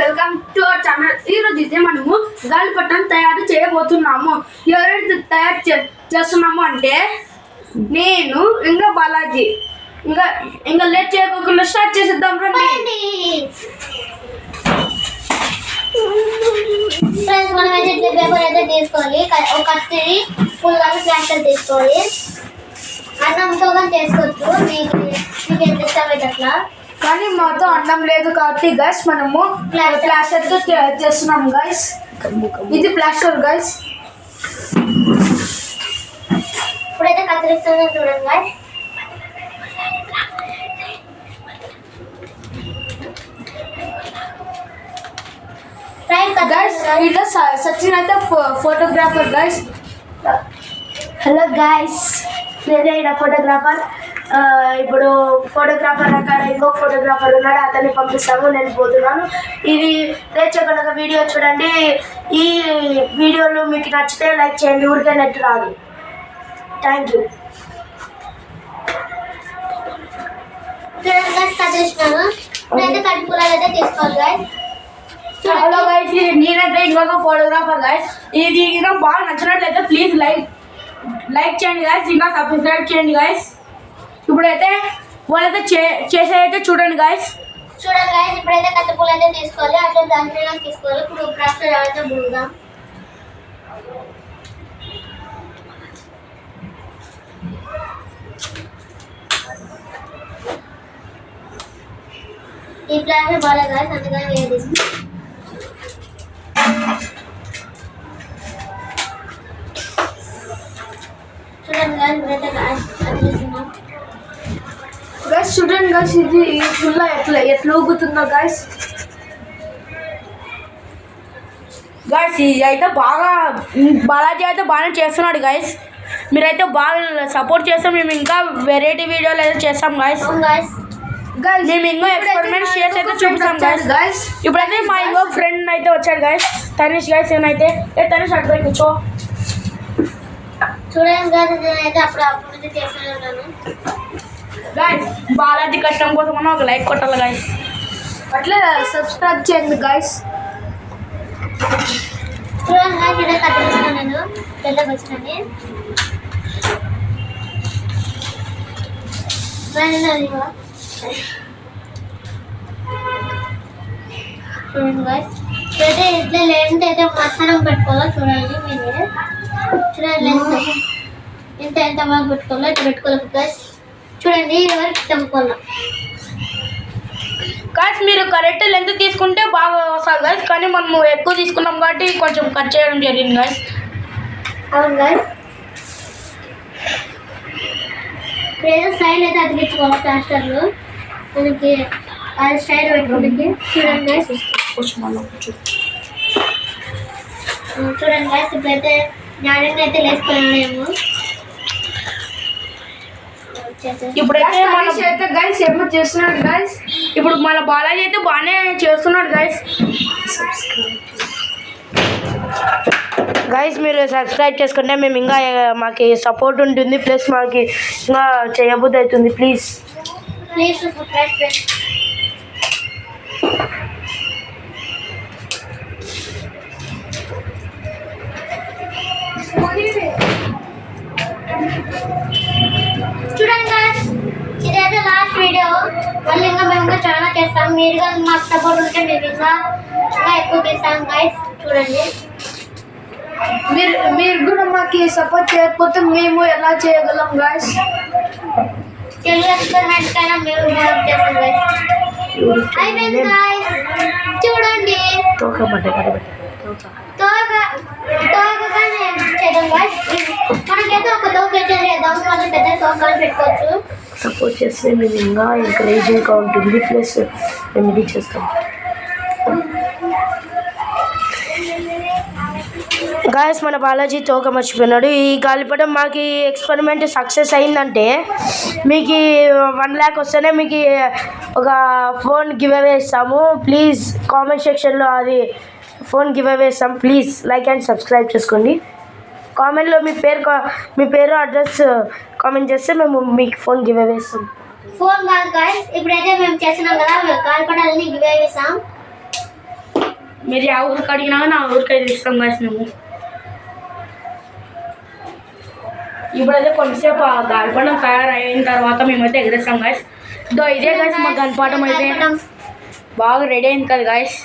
Welcome to our channel. ఈరోజు అయితే మనము గాలిపటం తయారు చేయబోతున్నాము. ఎవరైతే తయారు చేస్తున్నాము అంటే నేను ఇంకా బాలాజీ. ఇంకా లేట్ చేయకుండా స్టార్ట్ చేసేద్దాం రండి. ఫ్రెండ్స్ మనం అయితే పేపర్ అయితే తీసుకోవాలి, ఒక కత్తిరి ఫుల్ ప్లాస్టర్ తీసుకోవాలి. అన్నంతో కానీ చేసుకోవచ్చు, మీకు ఎంత ఇష్టమైతే అట్లా. కానీ మాతో అన్నం లేదు కాబట్టి గైస్ మనము ప్లాస్టర్తో చేస్తున్నాం గైస్. ఇది ప్లాస్టర్ గైస్. ఇప్పుడైతే కత్తిరిస్తున్నా చూడండి గైస్. ఇట్లా సచిన్ అయితే ఫోటోగ్రాఫర్ గైస్. హలో గైస్, నేనే ఇక్కడ ఫోటోగ్రాఫర్. ఇప్పుడు ఫోటోగ్రాఫర్ అక్కడ ఇంకొక ఫోటోగ్రాఫర్ ఉన్నాడు, అతన్ని పంపిస్తాము. నేను పోతున్నాను. ఇది లేచకుండా వీడియో చూడండి. ఈ వీడియోలు మీకు నచ్చితే లైక్ చేయండి, ఊరికే నెట్ రాదు. Thank you. కట్టేసినాను. ఇప్పుడైతే కట్టుపులా అయితే తీసుకోవాలి గైస్. హలో గైస్, నేనైతే ఇంకొక ఫోటోగ్రాఫర్ గైస్. ఇది ఇంకా బాగా నచ్చినట్లయితే ప్లీజ్ లైక్ చేయండి గైస్, ఇంకా సబ్స్క్రైబ్ చేయండి గైస్. ఇప్పుడైతే వాళ్ళైతే చేసేదైతే చూడండి గైస్. ఇప్పుడైతే కట్టుపులు అయితే తీసుకోవాలి, అట్లా దాంట్లో తీసుకోవాలి. ఇప్పుడు ప్లాస్టర్ అయితే బుడుదాం. ఈ ప్లాస్టర్ బాగా గైస్, అందుకని వేరే తీసుకుంటాం. చూడండి గైస్, ఇది ఫుల్ ఎట్లా ఊగుతుందో గైస్. గైస్ ఇది అయితే బాలాజీ అయితే బాగానే చేస్తున్నాడు గైస్. మీరైతే బాగా సపోర్ట్ చేస్తాం. మేము ఇంకా వెరైటీ వీడియోలు అయితే చేస్తాం గైస్. మేము ఇంకా ఎక్స్పెరిమెంట్ చేసి అయితే చూపిస్తాం గైస్. ఇప్పుడైతే మా ఇంకో ఫ్రెండ్ అయితే వచ్చాడు గైస్, తనీష్ గైస్. ఏమైతే తనీష్ అటువైపు కూర్చో. చూడండి గైస్, నేనైతే అప్పుడు చేస్తూనే ఉన్నాను గైస్. బాలాజీ కష్టం కోసం మనం ఒక లైక్ కొట్టాలి గైస్, అట్లా సబ్స్క్రైబ్ చేయండి గైస్. చూడండి గైస్, ఇదే కట్టిస్తాను నేను పెద్దగా వచ్చినని. చూడండి గైస్, ఇప్పుడైతే ఇట్లా లెంత్ అయితే మసాలం పెట్టుకోవాలో చూడండి. మీరే చూడండి లెంత్ ఎంత బాగా పెట్టుకోవాలో ఇట్లా పెట్టుకోవాలి గైస్. చూడండి ఎవరికి తెంపుకోవాలి గైస్. మీరు కరెక్ట్ లెంత్ తీసుకుంటే బాగా వస్తుంది గైస్, కానీ మనము ఎక్కువ తీసుకున్నాం కాబట్టి కొంచెం కట్ చేయడం జరిగింది గైస్. అవును గైస్, ఏదో స్టైల్ అయితే అతికించుకోవాలి ప్లాస్టర్లు. మనకి అది స్టైల్ పెట్టుకోండి. చూడండి గైస్, చూడండి గైస్, ఇప్పుడైతే జ్ఞానంగా అయితే లేసుకున్నాము. ఇప్పుడైతే గైస్ ఏమో చేస్తున్నాడు గైస్. ఇప్పుడు మన బాలాజీ అయితే బాగానే చేస్తున్నాడు గైస్. గైస్ మీరు సబ్స్క్రైబ్ చేసుకుంటే మేము ఇంకా మాకు సపోర్ట్ ఉంటుంది, ప్లస్ మాకు ఇంకా చేయబుద్ధి అవుతుంది. Please subscribe. చూడండి గైస్, ఇదైతే లాస్ట్ వీడియో. మళ్ళీ ఇంకా మేము ఇంకా చాలా చేస్తాం. మీరు కానీ మాకు సపోర్ట్ ఉంటే మేము ఇంకా ఎక్కువ చేస్తాం గైస్. చూడండి, మీరు కూడా మాకు సపోర్ట్ చేయకపోతే మేము ఎలా చేయగలం గైస్. తెలుగు ఎక్స్పెరిమెంట్ కైనా మేము హెల్ప్ చేస్తాం గైస్. అయిపోయింది గైస్, చూడండి. తోకగానే చేద్దాం గైస్. మనకైతే ఒక తోక అయితే చేద్దాం, మనం పెద్ద తోకలు పెట్టుకోవచ్చు. సపోర్ట్ చేస్తే మేము ఇంకా ఎంకరేజింగ్గా ఉంటుంది, ప్లస్ మేము ఇది చేస్తాం గాయస్. మన బాలాజీ తోక మర్చిపోయినాడు. ఈ గాలిపటం మాకు ఎక్స్పెరిమెంట్ సక్సెస్ అయిందంటే మీకు 1 lakh వస్తేనే మీకు ఒక ఫోన్ గివ్ అవే ఇస్తాము. ప్లీజ్ కామెంట్ సెక్షన్లో అది ఫోన్ గివ్ అవే ఇస్తాం. ప్లీజ్ లైక్ అండ్ సబ్స్క్రైబ్ చేసుకోండి. కామెంట్లో మీ పేరు అడ్రస్ కామెంట్ చేస్తే మేము మీకు ఫోన్ గివ్ అవే ఇస్తాం. ఫోన్ కాదు గాయ్స్, ఇప్పుడైతే మేము చేస్తున్నాం కదా, గాలిపటాలని గివ్ అవే ఇస్తాం. మీరు ఆ ఊరికి అడిగినా నా ఊరికి అయితే ఇస్తాం గాయస్ మేము. ఇప్పుడైతే కొంచెంసేపు ఆ గాలిపటం తయారైన తర్వాత మేమైతే ఎగరేస్తాం గాయస్. ఇదే గాయస్ మా గణపాఠం అయితే బాగా రెడీ అయింది కదా గాయస్.